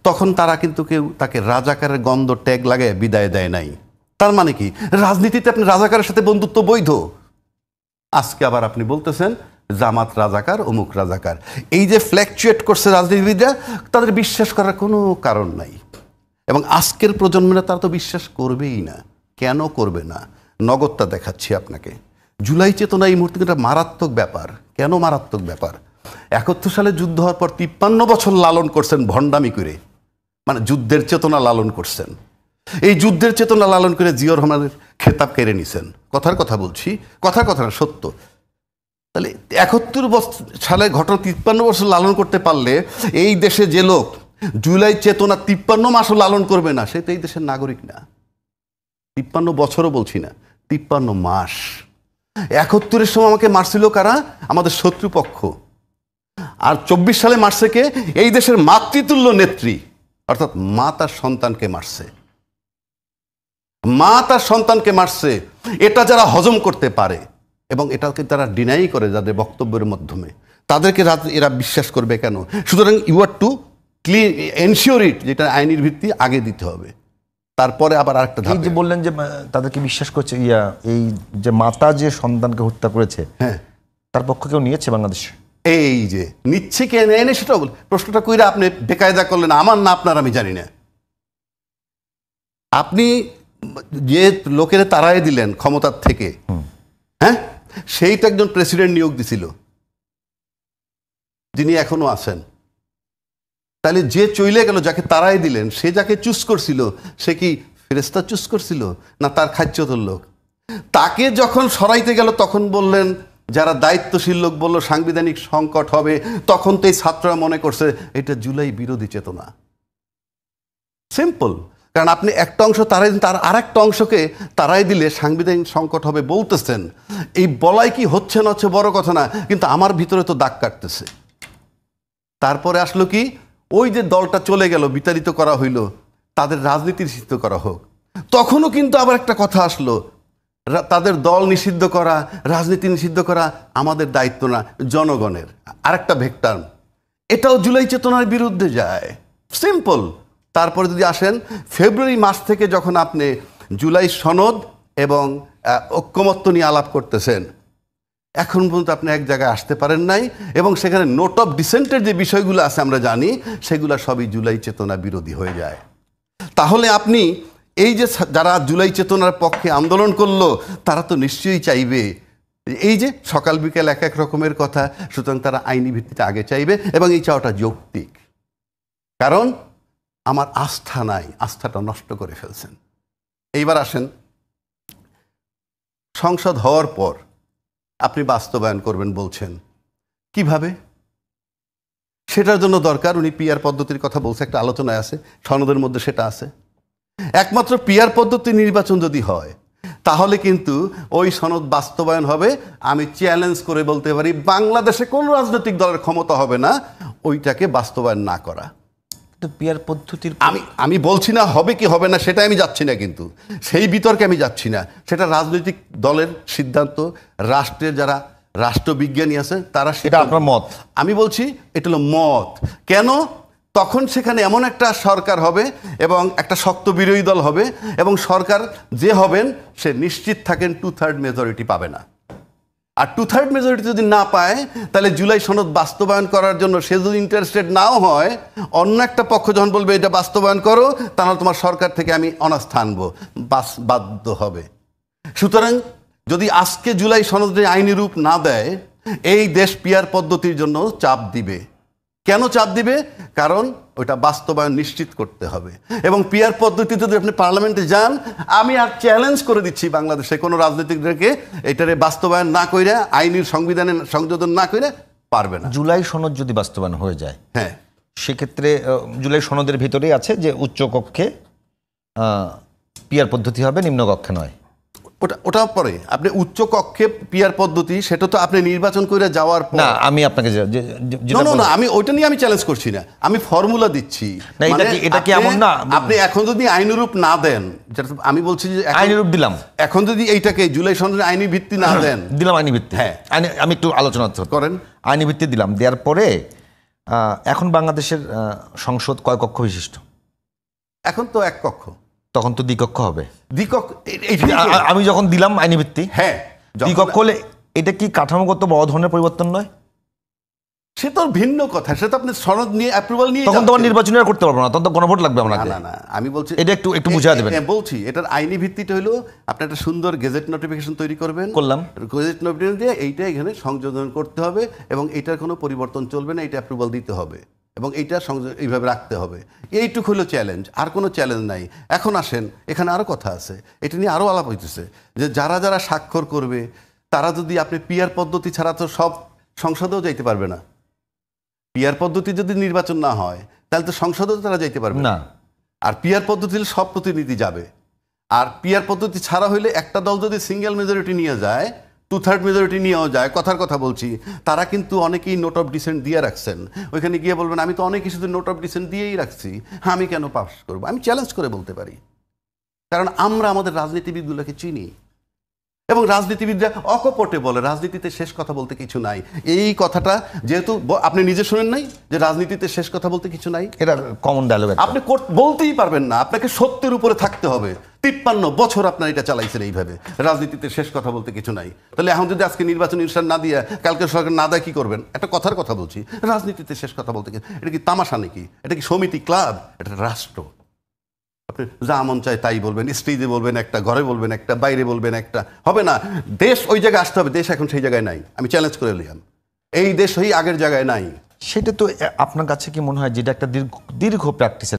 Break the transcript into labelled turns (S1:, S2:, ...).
S1: তখন তারা কিন্তু কেউ তাকে রাজাকারের গন্ধ ট্যাগ লাগায় বিদায় দেয় নাই। তার মানে কি রাজনীতিতে আপনি রাজাকারের সাথে বন্ধুত্ব বৈধ? আজকে আবার আপনি বলতেছেন জামাত রাজাকার, অমুক রাজাকার। এই যে ফ্ল্যাকচুয়েট করছে রাজনীতিবিদরা, তাদের বিশ্বাস করার কোনো কারণ নাই। এবং আজকের প্রজন্মরা তারা তো বিশ্বাস করবেই না। কেন করবে না? নগদটা দেখাচ্ছি আপনাকে। জুলাই চেতনা এই মুহূর্তে একটা মারাত্মক ব্যাপার। কেন মারাত্মক ব্যাপার? ৭১ সালে যুদ্ধ হওয়ার পর ৫৩ বছর লালন করছেন ভণ্ডামি করে, মানে যুদ্ধের চেতনা লালন করছেন। এই যুদ্ধের চেতনা লালন করে জিয়াউর রহমানের খেতাব কেড়ে নিছেন। কথার কথা বলছি, কথার কথা না, সত্য। তাহলে ৭১ সালে ঘটনা ৫৩ বছর লালন করতে পারলে এই দেশে যে লোক জুলাই চেতনা ৫৩ মাসও লালন করবে না, সে তো এই দেশের নাগরিক না। ৫৩ বছরও বলছি না, ৫৩ মাস। ৭১-এর সময় আমাকে মারছিল কারা? আমাদের শত্রুপক্ষ। আর ২৪ সালে মারছে কে? এই দেশের মাতৃতুল্য নেত্রী, অর্থাৎ মা তার সন্তানকে মারছে। মা তার সন্তানকে মারছে। এটা যারা হজম করতে পারে এবং এটাকে তারা ডিনাই করে যাদের বক্তব্যের মাধ্যমে, তাদেরকে এরা বিশ্বাস করবে কেন? সুতরাং ইউ আর টু এনশিওর ইট, যেটা আইনের ভিত্তি আগে দিতে হবে, তারপরে আবার আরেকটা ধাপ।
S2: যে বললেন যে তাদেরকে বিশ্বাস করছে, এই যে মাতা যে সন্তানকে হত্যা করেছে,
S1: হ্যাঁ,
S2: তার পক্ষ কেউ নিয়েছে বাংলাদেশ?
S1: এই যে নিচ্ছে কে নেয়, সেটা বল। প্রশ্নটা কইরা আপনি বেকায়দা করলেন, আমার না আপনার আমি জানি না। আপনি যে লোকেরা তারাই দিলেন ক্ষমতার থেকে, হ্যাঁ, সেই তো একজন প্রেসিডেন্ট নিয়োগ দিছিল, যিনি এখনো আছেন। তাহলে যে চলে গেল, যাকে তারাই দিলেন, সে যাকে চুজ করছিল, সে কি ফেরেশতা চুজ করছিল না তার খাচ্যতর লোক? তাকে যখন সরাইতে গেল তখন বললেন, যারা দায়িত্বশীল লোক বলল সাংবিধানিক সংকট হবে, তখন তো এই ছাত্ররা মনে করছে এটা জুলাই বিরোধী চেতনা। সিম্পল। কারণ আপনি একটা অংশ তারাই, তার আর একটা অংশকে তারাই দিলে সাংবিধানিক সংকট হবে বলতেছেন। এই বলাই কি হচ্ছে না হচ্ছে বড় কথা না, কিন্তু আমার ভিতরে তো দাগ কাটতেছে। তারপরে আসলো কি, ওই যে দলটা চলে গেল, বিতাড়িত করা হইল, তাদের রাজনীতি নিষিদ্ধ করা হোক। তখনও কিন্তু আবার একটা কথা আসলো, তাদের দল নিষিদ্ধ করা, রাজনীতি নিষিদ্ধ করা আমাদের দায়িত্ব না, জনগণের। আরেকটা ভেক্টর, এটাও জুলাই চেতনার বিরুদ্ধে যায়। সিম্পল। তারপরে যদি আসেন ফেব্রুয়ারি মাস থেকে যখন আপনি জুলাই সনদ এবং ঐক্যমত্য নিয়ে আলাপ করতেছেন, এখন পর্যন্ত আপনি এক জায়গায় আসতে পারেন নাই, এবং সেখানে নোট অফ ডিসেন্টের যে বিষয়গুলো আছে আমরা জানি, সেগুলো সবই জুলাই চেতনা বিরোধী হয়ে যায়। তাহলে আপনি এই যে যারা জুলাই চেতনার পক্ষে আন্দোলন করলো, তারা তো নিশ্চয়ই চাইবে এই যে সকাল বিকেল এক এক রকমের কথা, সুতরাং তারা আইনি ভিত্তিতে আগে চাইবে, এবং এই চাওয়াটা যৌক্তিক। কারণ আমার আস্থা নাই, আস্থাটা নষ্ট করে ফেলছেন। এইবার আসেন, সংসদ হওয়ার পর আপনি বাস্তবায়ন করবেন বলছেন, কিভাবে? সেটার জন্য দরকার, উনি পিআর পদ্ধতির কথা বলছে, একটা আলোচনায় আছে, সনদের মধ্যে সেটা আছে। একমাত্র পিআর পদ্ধতি নির্বাচন যদি হয়, তাহলে কিন্তু ওই সনদ বাস্তবায়ন হবে। আমি চ্যালেঞ্জ করে বলতে পারি, বাংলাদেশে কোন রাজনৈতিক দলের ক্ষমতা হবে না ওইটাকে বাস্তবায়ন না করা।
S2: পিআর পদ্ধতির
S1: আমি বলছি না হবে কি হবে না, সেটা আমি যাচ্ছি না, কিন্তু সেই বিতর্কে আমি যাচ্ছি না। সেটা রাজনৈতিক দলের সিদ্ধান্ত, রাষ্ট্রের যারা রাষ্ট্রবিজ্ঞানী আছে তারা, সেটা
S2: আপনার মত।
S1: আমি বলছি এটা হলো মত। কেন? তখন সেখানে এমন একটা সরকার হবে এবং একটা শক্ত বিরোধী দল হবে, এবং সরকার যে হবেন সে নিশ্চিত থাকেন 2/3 মেজরিটি পাবে না। আর 2/3 মেজরিটি যদি না পায়, তাহলে জুলাই সনদ বাস্তবায়ন করার জন্য সে যদি ইন্টারেস্টেড নাও হয়, অন্য একটা পক্ষ যখন বলবে এটা বাস্তবায়ন করো, তাহলে তোমার সরকার থেকে আমি অনাস্থা আনবো, বাধ্য হবে। সুতরাং যদি আজকে জুলাই সনদে আইনি রূপ না দেয়, এই দেশ পিআর পদ্ধতির জন্য চাপ দিবে। কেন চাপ দিবে? কারণ ওইটা বাস্তবায়ন নিশ্চিত করতে হবে। এবং পিআর পদ্ধতিতে যদি আপনি পার্লামেন্টে যান, আমি আর চ্যালেঞ্জ করে দিচ্ছি বাংলাদেশে কোনো রাজনীতিকদেরকে, এটারে বাস্তবায়ন না করে, আইনের সংবিধানে সংযোজন না করে পারবে না।
S2: জুলাই সনদ যদি বাস্তবায়ন হয়ে যায়,
S1: হ্যাঁ,
S2: সেক্ষেত্রে জুলাই সনদের ভিতরেই আছে যে উচ্চ কক্ষে পিআর পদ্ধতি হবে, নিম্ন কক্ষে নয়।
S1: ওটা পরে আপনি উচ্চ কক্ষে পিআর পদ্ধতি, সেটা তো আপনি নির্বাচন করে যাওয়ার পর।
S2: না, আমি আপনাকে
S1: না, আমি ওইটা নিয়ে আমি চ্যালেঞ্জ করছি না, আমি ফর্মুলা দিচ্ছি।
S2: এটা কি এমন না,
S1: আপনি এখন যদি আইনরূপ না দেন, আমি বলছি যে
S2: আইনরূপ দিলাম,
S1: এখন যদি এইটাকে জুলাই সনদের আইনি ভিত্তি না দেন,
S2: দিলাম আইনি ভিত্তি,
S1: হ্যাঁ,
S2: আমি একটু আলোচনা
S1: করেন।
S2: আইনি ভিত্তি দিলাম, দেওয়ার পরে এখন বাংলাদেশের সংসদ কয় কক্ষ বিশিষ্ট?
S1: এখন তো এক কক্ষ,
S2: তখন তো দ্বিকক্ষ হবে।
S1: দ্বিকক্ষ
S2: আমি যখন দিলাম আইনি ভিত্তি,
S1: হ্যাঁ,
S2: দ্বিকক্ষ হলে এটা কি কাঠামোগত বড় ধরনের পরিবর্তন নয়?
S1: সে তো ভিন্ন কথা, সে তো আপনি সনদ নিয়ে অ্যাপ্রুভাল নিয়ে
S2: তখন তোমার নির্বাচনী আর করতে পারবো না, তখন তো গণভোট লাগবে আপনাকে।
S1: না না, আমি বলছি
S2: এটা একটু বুঝিয়ে দেবেন।
S1: বলছি এটার আইনি ভিত্তিটা হলো আপনি একটা সুন্দর গেজেট নোটিফিকেশন তৈরি করবেন,
S2: করলাম।
S1: গেজেট নোটিফিকেশন দিয়ে এইটা এখানে সংযোজন করতে হবে এবং এটার কোনো পরিবর্তন চলবে না, এটা অ্যাপ্রুভাল দিতে হবে এবং এইটা এইভাবে রাখতে হবে। এইটুকু হলো চ্যালেঞ্জ, আর কোনো চ্যালেঞ্জ নাই। এখন আসেন, এখানে আরও কথা আছে, এটা নিয়ে আরও আলাপ হইতেছে যে যারা যারা স্বাক্ষর করবে তারা যদি আপনি পিআর পদ্ধতি ছাড়া তো সব সংসদেও যাইতে পারবে না। পিআর পদ্ধতি যদি নির্বাচন না হয় তাহলে তো সংসদেও তারা যাইতে পারবে
S2: না।
S1: আর পিআর পদ্ধতি হলে সব প্রতিনিধি যাবে। আর পিআর পদ্ধতি ছাড়া হইলে একটা দল যদি সিঙ্গেল মেজরিটি নিয়ে যায়, 2/3 মেজরিটি নিয়েও যায়, কথার কথা বলছি, তারা কিন্তু অনেকেই নোট অফ ডিসেন্ট দিয়ে রাখছেন। ওইখানে গিয়ে বলবেন আমি তো অনেক কিছুতে নোট অফ ডিসেন্ট দিয়েই রাখছি, হ্যাঁ আমি কেন পাস করবো? আমি চ্যালেঞ্জ করে বলতে পারি, কারণ আমরা আমাদের রাজনীতিবিদগুলোকে চিনি এবং রাজনীতিবিদরা অকপটে বলে রাজনীতিতে শেষ কথা বলতে কিছু নাই। এই কথাটা যেহেতু আপনি নিজে শুনেন নাই যে রাজনীতিতে শেষ কথা বলতে কিছু নাই,
S2: এটা কমন ডায়লগ।
S1: আপনি বলতেই পারবেন না, আপনাকে সত্যের উপরে থাকতে হবে। 53 বছর আপনার এটা চালাইছেন এইভাবে, রাজনীতিতে শেষ কথা বলতে কিছু নাই। তাহলে এখন যদি আজকে নির্বাচন ইনশাল না দিয়ে কালকে সরকার না দেয় কি করবেন? একটা কথার কথা বলছি, রাজনীতিতে শেষ কথা বলতে এটা কি তামাশা নাকি? এটা কি সমিতি, ক্লাব? এটা রাষ্ট্র। আপনি যা মন চায় তাই বলবেন, স্টেজে বলবেন একটা, ঘরে বলবেন একটা, বাইরে বলবেন একটা, হবে না। দেশ ওই জায়গায় আসতে হবে, দেশ এখন সেই জায়গায় নাই। আমি চ্যালেঞ্জ করে নিলাম, এই দেশ ওই আগের জায়গায় নাই।
S2: সেটা তো আপনার কাছে কি মনে হয় যেটা একটা দীর্ঘ প্র্যাকটিস